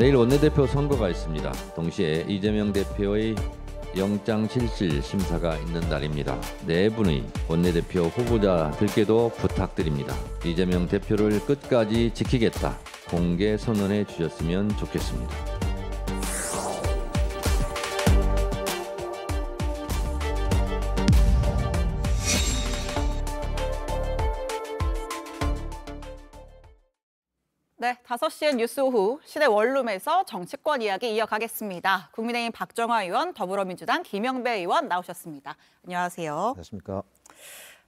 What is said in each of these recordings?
내일 원내대표 선거가 있습니다. 동시에 이재명 대표의 영장실질 심사가 있는 날입니다. 네 분의 원내대표 후보자들께도 부탁드립니다. 이재명 대표를 끝까지 지키겠다. 공개 선언해 주셨으면 좋겠습니다. 네, 5시엔 뉴스 후 시대 원룸에서 정치권 이야기 이어가겠습니다. 국민의힘 박정화 의원, 더불어민주당 김영배 의원 나오셨습니다. 안녕하세요. 안녕하십니까.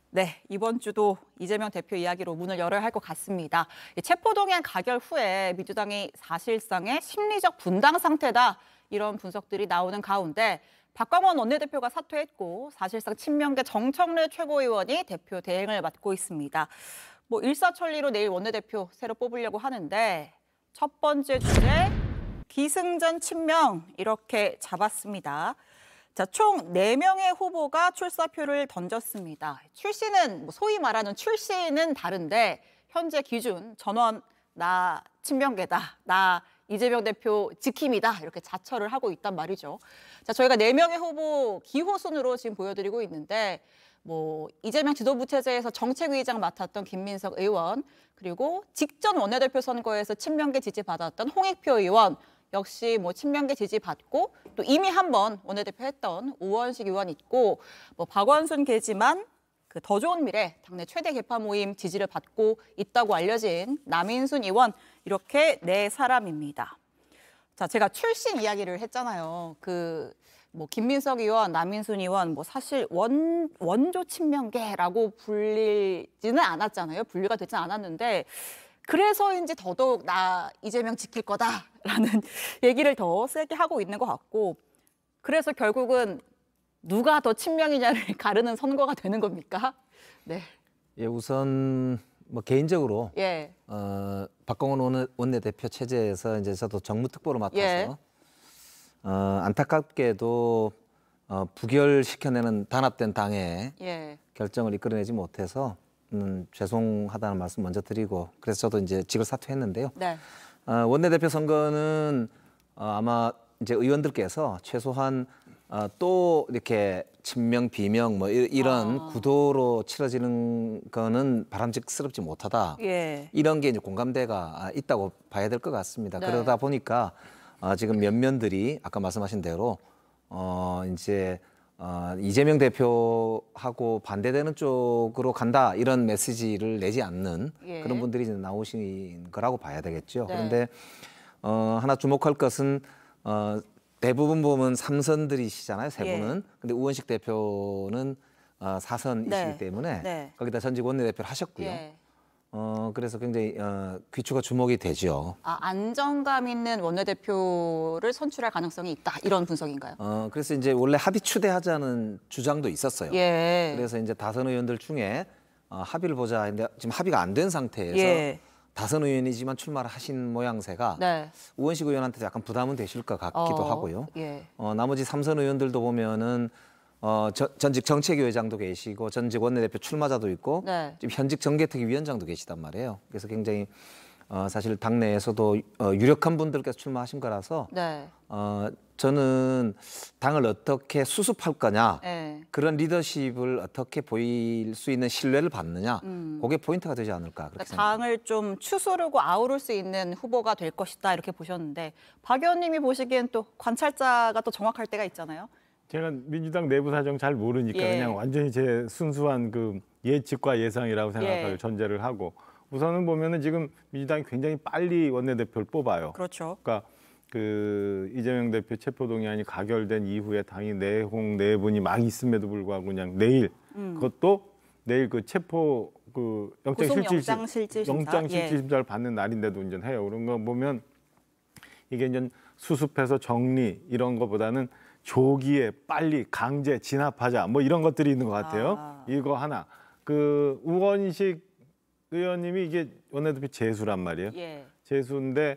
네, 이번 주도 이재명 대표 이야기로 문을 열어야 할 것 같습니다. 체포동의안 가결 후에 민주당이 사실상의 심리적 분당 상태다, 이런 분석들이 나오는 가운데 박광원 원내대표가 사퇴했고 사실상 친명계 정청래 최고위원이 대표 대행을 맡고 있습니다. 일사천리로 내일 원내대표 새로 뽑으려고 하는데 첫 번째 주제, 기승전 친명, 이렇게 잡았습니다. 자, 총 4명의 후보가 출사표를 던졌습니다. 출신은 소위 말하는 출신은 다른데 현재 기준 전원 나 친명계다, 나 이재명 대표 지킴이다, 이렇게 자처를 하고 있단 말이죠. 자, 저희가 4명의 후보 기호순으로 지금 보여드리고 있는데 이재명 지도부 체제에서 정책위의장 맡았던 김민석 의원, 그리고 직전 원내대표 선거에서 친명계 지지받았던 홍익표 의원, 역시 친명계 지지받고 또 이미 한번 원내대표 했던 우원식 의원 있고, 박원순 계지만 그 더 좋은 미래 당내 최대 개파 모임 지지를 받고 있다고 알려진 남인순 의원, 이렇게 4사람입니다. 자, 제가 출신 이야기를 했잖아요. 김민석 의원, 남인순 의원, 사실 원조 친명계라고 불리지는 않았잖아요. 분류가 되진 않았는데, 그래서인지 더더욱 나 이재명 지킬 거다라는 얘기를 더 세게 하고 있는 것 같고, 그래서 결국은 누가 더 친명이냐를 가르는 선거가 되는 겁니까? 네. 예, 우선 개인적으로 예. 박광원 원내대표 체제에서 이제 저도 정무특보로 맡아서 안타깝게도 부결시켜내는 단합된 당의 결정을 이끌어내지 못해서 죄송하다는 말씀 먼저 드리고, 그래서 저도 이제 직을 사퇴했는데요. 네. 원내대표 선거는 아마 이제 의원들께서 최소한 또 이렇게 친명, 비명 이런 구도로 치러지는 거는 바람직스럽지 못하다. 이런 게 이제 공감대가 있다고 봐야 될 것 같습니다. 네. 그러다 보니까 지금 면면들이 아까 말씀하신 대로 이제 이재명 대표하고 반대되는 쪽으로 간다, 이런 메시지를 내지 않는 그런 분들이 이제 나오신 거라고 봐야 되겠죠. 네. 그런데 하나 주목할 것은 대부분 보면 3선들이시잖아요, 세 분은. 근데 우원식 대표는 4선이시기 때문에 거기다 전직 원내대표를 하셨고요. 그래서 굉장히 귀추가 주목이 되죠. 안정감 있는 원내대표를 선출할 가능성이 있다, 이런 분석인가요? 그래서 이제 원래 합의 추대하자는 주장도 있었어요. 그래서 이제 다선 의원들 중에 합의를 보자 했는데 지금 합의가 안 된 상태에서 다선 의원이지만 출마를 하신 모양새가 우원식 의원한테 약간 부담은 되실 것 같기도 하고요. 나머지 3선 의원들도 보면은 전직 정책위원장도 계시고 전직 원내대표 출마자도 있고 지금 현직 정개특위 위원장도 계시단 말이에요. 그래서 굉장히 사실 당내에서도 유력한 분들께서 출마하신 거라서 저는 당을 어떻게 수습할 거냐, 그런 리더십을 어떻게 보일 수 있는 신뢰를 받느냐, 그게 포인트가 되지 않을까, 그렇게 생각합니다. 당을 좀 추스르고 아우를 수 있는 후보가 될 것이다, 이렇게 보셨는데 박 의원님이 보시기엔 또 관찰자가 또 정확할 때가 있잖아요. 제가 민주당 내부 사정 잘 모르니까 그냥 완전히 제 순수한 그 예측과 예상이라고 생각할 전제를 하고, 우선은 보면은 지금 민주당이 굉장히 빨리 원내대표를 뽑아요. 그렇죠. 그러니까 이재명 대표 체포동의안이 가결된 이후에 당이 내홍 내분이 막 있음에도 불구하고 그냥 내일 그것도 내일 체포 영장실질심사를 받는 날인데도 이제 해요. 그런 거 보면 이게 이제 수습해서 정리 이런 거보다는 조기에 빨리 강제 진압하자, 이런 것들이 있는 것 같아요. 이거 하나. 우원식 의원님이 이게 원내대표 재수란 말이에요. 재수인데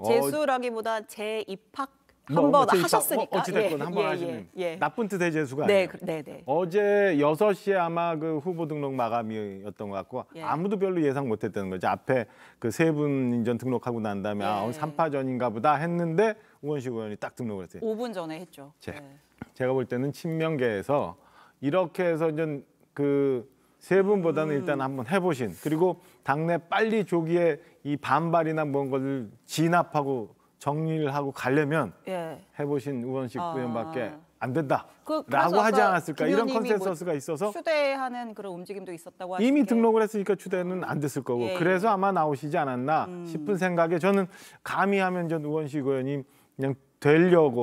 재수라기보다 재입학 한번 하셨으니까. 어찌됐건 한번 하시는 나쁜 뜻의 재수가 아니에요. 네. 어제 6시에 아마 그 후보 등록 마감이었던 것 같고 아무도 별로 예상 못했다는 거죠. 앞에 그 3분 인전 등록하고 난 다음에 3파 전인가 보다 했는데 우원식 의원이 딱 등록을 했어요. 5분 전에 했죠. 제가 볼 때는 친명계에서 이렇게 해서 이제 그 3분보다는 일단 한번 해보신, 그리고 당내 빨리 조기에 이 반발이나 뭔가를 진압하고 정리를 하고 가려면 해보신 우원식 의원밖에 안 된다라고 하지 않았을까, 이런 컨센서스가 있어서 추대하는 그런 움직임도 있었다고 하시는 이미 등록을 했으니까 추대는 안 됐을 거고 그래서 아마 나오시지 않았나 싶은 생각에 저는 감히 하면 전 우원식 의원이 그냥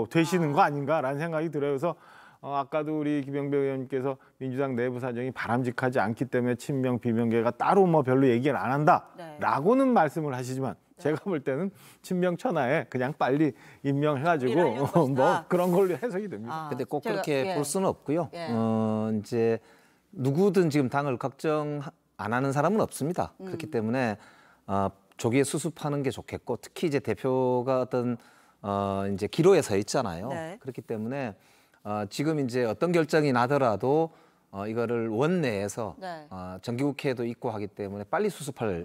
되시는 거 아닌가라는 생각이 들어요. 그래서 아까도 우리 김영배 의원님께서 민주당 내부 사정이 바람직하지 않기 때문에 친명 비명계가 따로 뭐 별로 얘기를 안 한다라고는 말씀을 하시지만 제가 볼 때는 친명 천하에 그냥 빨리 임명해가지고 뭐 그런 걸로 해석이 됩니다. 근데 꼭 그렇게 볼 수는 없고요. 이제 누구든 지금 당을 걱정 안 하는 사람은 없습니다. 그렇기 때문에 조기에 수습하는 게 좋겠고, 특히 이제 대표가 어떤 이제 기로에 서 있잖아요. 그렇기 때문에 지금 이제 어떤 결정이 나더라도 이거를 원내에서 정기국회에도 있고 하기 때문에 빨리 수습할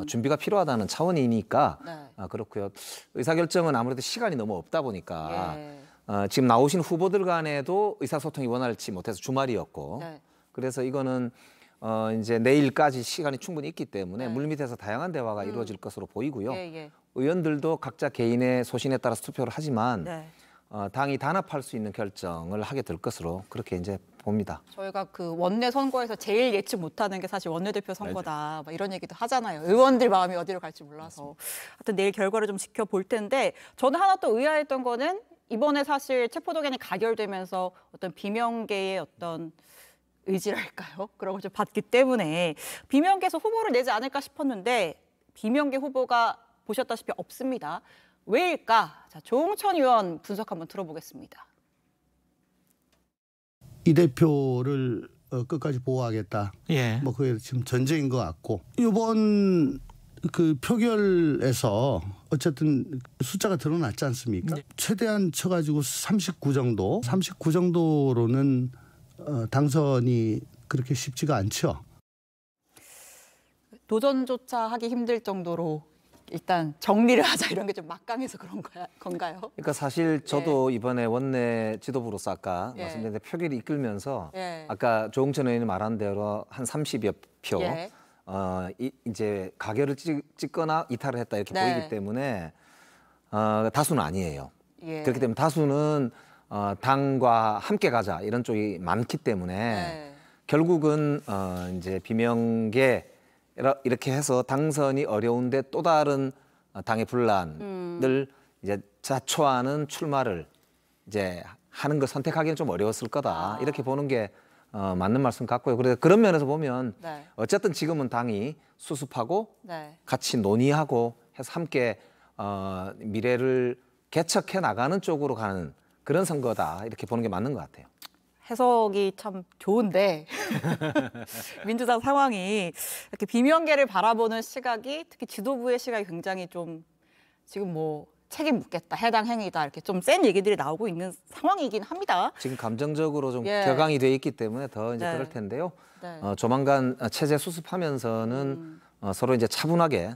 준비가 필요하다는 차원이니까 그렇고요. 의사결정은 아무래도 시간이 너무 없다 보니까 지금 나오신 후보들 간에도 의사소통이 원활치 못해서 주말이었고 그래서 이거는 이제 내일까지 시간이 충분히 있기 때문에 물밑에서 다양한 대화가 이루어질 것으로 보이고요. 의원들도 각자 개인의 소신에 따라서 투표를 하지만 당이 단합할 수 있는 결정을 하게 될 것으로 그렇게 이제 봅니다. 저희가 그 원내 선거에서 제일 예측 못하는 게 사실 원내대표 선거다, 막 이런 얘기도 하잖아요. 의원들 마음이 어디로 갈지 몰라서. 하여튼 내일 결과를 좀 지켜볼 텐데, 저는 하나 또 의아했던 거는 이번에 사실 체포동의안이 가결되면서 어떤 비명계의 어떤 의지랄까요? 그런 걸 좀 봤기 때문에 비명계에서 후보를 내지 않을까 싶었는데 비명계 후보가 보셨다시피 없습니다. 왜일까? 자, 조홍천 의원 분석 한번 들어보겠습니다. 이 대표를 끝까지 보호하겠다. 뭐 그게 지금 전쟁인 것 같고, 이번 그 표결에서 어쨌든 숫자가 드러났지 않습니까? 최대한 쳐가지고 39 정도, 39 정도로는 당선이 그렇게 쉽지가 않죠. 도전조차 하기 힘들 정도로 일단 정리를 하자, 이런 게 좀 막강해서 그런 건가요? 그러니까 사실 저도 이번에 원내 지도부로서 아까 말씀드린 표결이 이끌면서 아까 조홍천 의원이 말한 대로 한 30여 표 이제 가결을 찍거나 이탈을 했다 이렇게 보이기 때문에 다수는 아니에요. 그렇기 때문에 다수는 당과 함께 가자 이런 쪽이 많기 때문에 결국은 이제 비명계 이렇게 해서 당선이 어려운데 또 다른 당의 분란을 이제 자초하는 출마를 이제 하는 걸 선택하기는 좀 어려웠을 거다. 이렇게 보는 게 맞는 말씀 같고요. 그래서 그런 면에서 보면 어쨌든 지금은 당이 수습하고 같이 논의하고 해서 함께 미래를 개척해 나가는 쪽으로 가는 그런 선거다. 이렇게 보는 게 맞는 것 같아요. 해석이 참 좋은데 민주당 상황이 이렇게 비명계를 바라보는 시각이, 특히 지도부의 시각이 굉장히 좀 지금 뭐 책임 묻겠다, 해당 행위다, 이렇게 좀 센 얘기들이 나오고 있는 상황이긴 합니다. 지금 감정적으로 좀 격앙이 돼 있기 때문에 더 이제 그럴 텐데요. 조만간 체제 수습하면서는 서로 이제 차분하게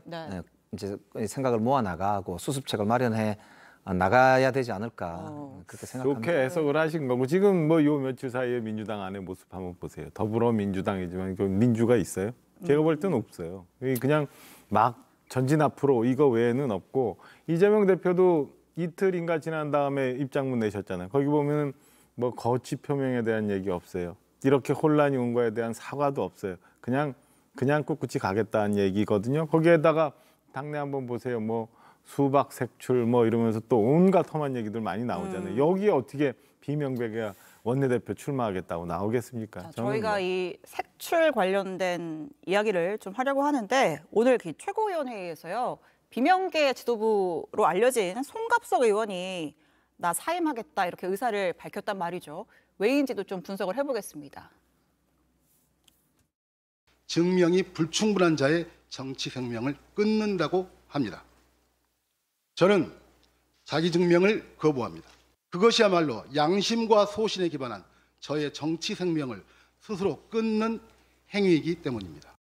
이제 생각을 모아 나가고 수습책을 마련해 나가야 되지 않을까 그렇게 생각합니다. 좋게 해석을 하신 거고, 지금 뭐 요 며칠 사이에 민주당 안의 모습 한번 보세요. 더불어민주당이지만 그 민주가 있어요? 제가 볼 때는 없어요. 그냥 막 전진 앞으로 이거 외에는 없고, 이재명 대표도 이틀인가 지난 다음에 입장문 내셨잖아요. 거기 보면 뭐 거취 표명에 대한 얘기 없어요. 이렇게 혼란이 온 거에 대한 사과도 없어요. 그냥 꿋꿋이 가겠다는 얘기거든요. 거기에다가 당내 한번 보세요. 뭐 수박 색출 뭐 이러면서 또 온갖 험한 얘기들 많이 나오잖아요. 여기에 어떻게 비명백이가 원내대표 출마하겠다고 나오겠습니까? 자, 저희가 이 색출 관련된 이야기를 좀 하려고 하는데, 오늘 그 최고위원회에서요, 비명계 지도부로 알려진 송갑석 의원이 나 사임하겠다 이렇게 의사를 밝혔단 말이죠. 왜인지도 좀 분석을 해보겠습니다. 증명이 불충분한 자의 정치생명을 끊는다고 합니다. 저는 자기 증명을 거부합니다. 그것이야말로 양심과 소신에 기반한 저의 정치 생명을 스스로 끊는 행위이기 때문입니다.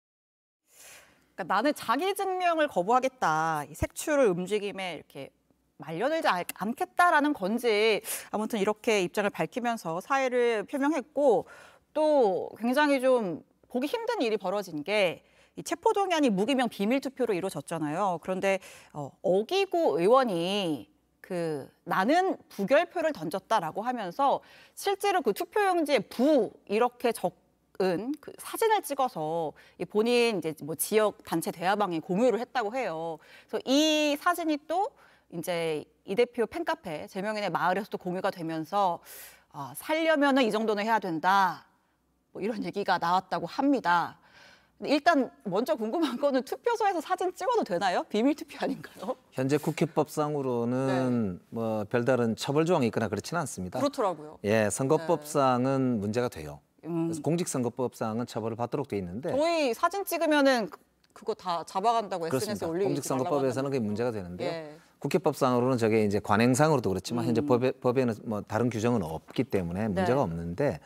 그러니까 나는 자기 증명을 거부하겠다. 이 색출을 움직임에 이렇게 말려들지 않겠다라는 건지 아무튼 이렇게 입장을 밝히면서 사의를 표명했고 또 굉장히 좀 보기 힘든 일이 벌어진 게 이 체포동의안이 무기명 비밀 투표로 이루어졌잖아요. 그런데 어기구 의원이 나는 부결표를 던졌다라고 하면서 실제로 그 투표용지에 부 이렇게 적은 그 사진을 찍어서 본인 이제 뭐 지역 단체 대화방에 공유를 했다고 해요. 그래서 이 사진이 또 이제 이 대표 팬카페 제명인의 마을에서도 공유가 되면서 살려면은 이 정도는 해야 된다. 뭐 이런 얘기가 나왔다고 합니다. 일단 먼저 궁금한 거는 투표소에서 사진 찍어도 되나요? 비밀 투표 아닌가요? 현재 국회법상으로는 네. 뭐 별다른 처벌 조항이 있거나 그렇지는 않습니다. 그렇더라고요. 예, 선거법상은 네. 문제가 돼요. 그래서 공직선거법상은 처벌을 받도록 돼 있는데 저희 사진 찍으면은 그거 다 잡아간다고 SNS에 올리고 공직선거법에서는 그게 문제가 되는데요. 예. 국회법상으로는 저게 이제 관행상으로도 그렇지만 현재 법에는 뭐 다른 규정은 없기 때문에 문제가 네. 없는데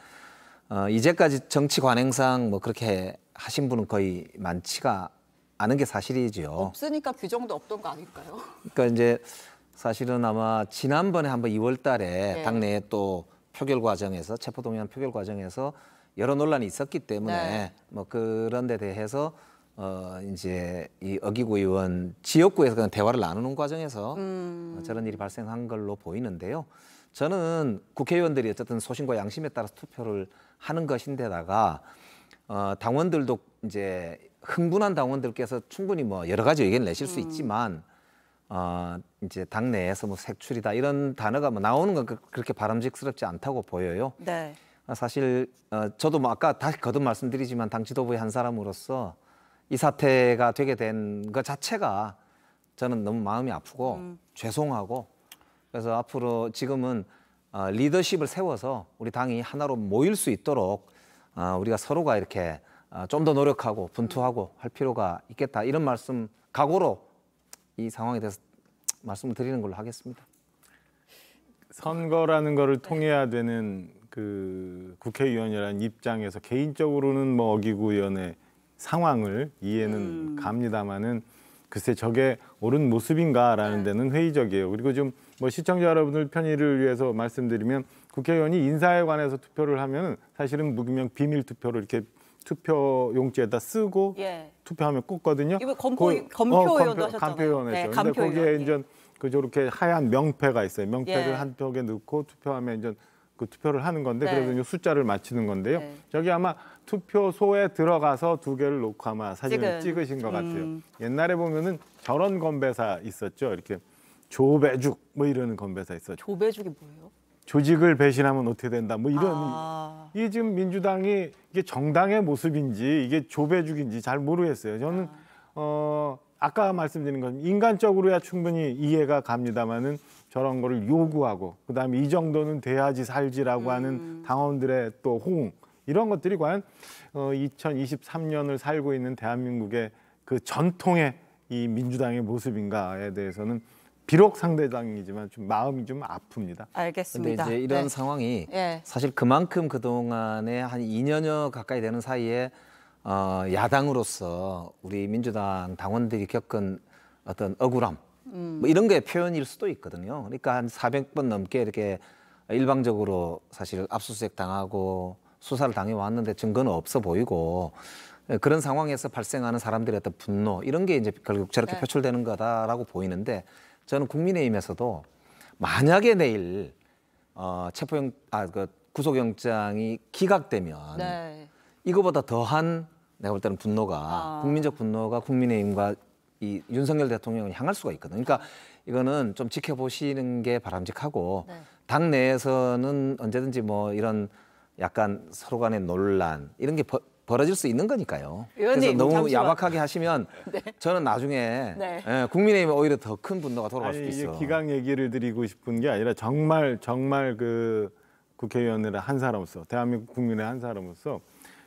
이제까지 정치 관행상 뭐 그렇게 하신 분은 거의 많지가 않은 게 사실이지요. 없으니까 규정도 없던 거 아닐까요? 그러니까 이제 사실은 아마 지난번에 한번 2월 달에 네. 당내에 또 표결 과정에서 체포동의안 표결 과정에서 여러 논란이 있었기 때문에 네. 뭐 그런 데 대해서 이제 이 어기구 의원 지역구에서 그냥 대화를 나누는 과정에서 저런 일이 발생한 걸로 보이는데요. 저는 국회의원들이 어쨌든 소신과 양심에 따라서 투표를 하는 것인데다가 당원들도 이제 흥분한 당원들께서 충분히 뭐 여러 가지 의견을 내실 수 있지만 이제 당내에서 뭐 색출이다 이런 단어가 뭐 나오는 건 그렇게 바람직스럽지 않다고 보여요. 네. 사실 저도 뭐 아까 다시 거듭 말씀드리지만 당 지도부의 한 사람으로서 이 사태가 되게 된 것 자체가 저는 너무 마음이 아프고 죄송하고 그래서 앞으로 지금은 리더십을 세워서 우리 당이 하나로 모일 수 있도록 우리가 서로가 이렇게 좀 더 노력하고 분투하고 할 필요가 있겠다 이런 말씀 각오로 이 상황에 대해서 말씀을 드리는 걸로 하겠습니다. 선거라는 거를 통해야 되는 그 국회의원이라는 입장에서 개인적으로는 뭐 어기구 의원의 상황을 이해는 갑니다마는 글쎄 저게 옳은 모습인가라는 데는 회의적이에요. 그리고 좀 뭐 시청자 여러분들 편의를 위해서 말씀드리면 국회의원이 인사에 관해서 투표를 하면 사실은 무기명 비밀 투표를 이렇게 투표 용지에다 쓰고 예. 투표하면 꽂거든요. 이거 검표의원도 하셨잖아요. 간표의원 했죠. 근데 거기에 이제 그 저렇게 하얀 명패가 있어요. 명패를 예. 한쪽에 넣고 투표하면 이제 그 투표를 하는 건데 네. 그래서 숫자를 맞추는 건데요. 네. 저기 아마 투표소에 들어가서 2개를 놓고 아마 사진을 찍으신 것 같아요. 옛날에 보면은 저런 건배사 있었죠. 이렇게 조배죽 뭐 이러는 건배사 있었죠. 조배죽이 뭐예요? 조직을 배신하면 어떻게 된다 뭐 이런 이게 지금 민주당이 이게 정당의 모습인지 이게 조배죽인지 잘 모르겠어요. 저는 아까 말씀드린 건 인간적으로야 충분히 이해가 갑니다마는 저런 거를 요구하고 그다음에 이 정도는 돼야지 살지라고 하는 당원들의 또 호응 이런 것들이 과연 2023년을 살고 있는 대한민국의 그 전통의 이 민주당의 모습인가에 대해서는 비록 상대당이지만 좀 마음이 좀 아픕니다. 알겠습니다. 근데 이제 이런 네. 상황이 네. 사실 그만큼 그동안에 한 2년여 가까이 되는 사이에 야당으로서 우리 민주당 당원들이 겪은 어떤 억울함 뭐 이런 게 표현일 수도 있거든요. 그러니까 한 400번 넘게 이렇게 일방적으로 사실 압수수색 당하고 수사를 당해왔는데 증거는 없어 보이고 그런 상황에서 발생하는 사람들의 어떤 분노 이런 게 이제 결국 저렇게 네. 표출되는 거다라고 보이는데 저는 국민의힘에서도 만약에 내일 그 구속영장이 기각되면 네. 이거보다 더한 내가 볼 때는 분노가 국민적 분노가 국민의힘과 이 윤석열 대통령을 향할 수가 있거든요. 그러니까 이거는 좀 지켜보시는 게 바람직하고 네. 당 내에서는 언제든지 뭐 이런 약간 서로 간의 논란 이런 게 벌어질 수 있는 거니까요. 그래서 너무 잠시만. 야박하게 하시면 네. 저는 나중에 네. 국민의힘에 오히려 더 큰 분노가 돌아갈 수도 있어요. 이게 기각 얘기를 드리고 싶은 게 아니라 정말 그 국회의원을 한 사람으로서 대한민국 국민의 한 사람으로서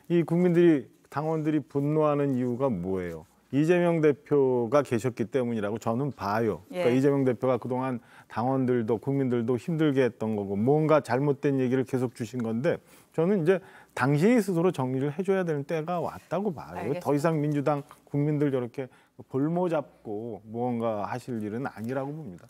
이 국민들이 당원들이 분노하는 이유가 뭐예요? 이재명 대표가 계셨기 때문이라고 저는 봐요. 그러니까 이재명 대표가 그동안 당원들도 국민들도 힘들게 했던 거고 뭔가 잘못된 얘기를 계속 주신 건데 저는 이제 당신이 스스로 정리를 해줘야 되는 때가 왔다고 봐요. 알겠습니다. 더 이상 민주당 국민들 저렇게 볼모 잡고 무언가 하실 일은 아니라고 봅니다.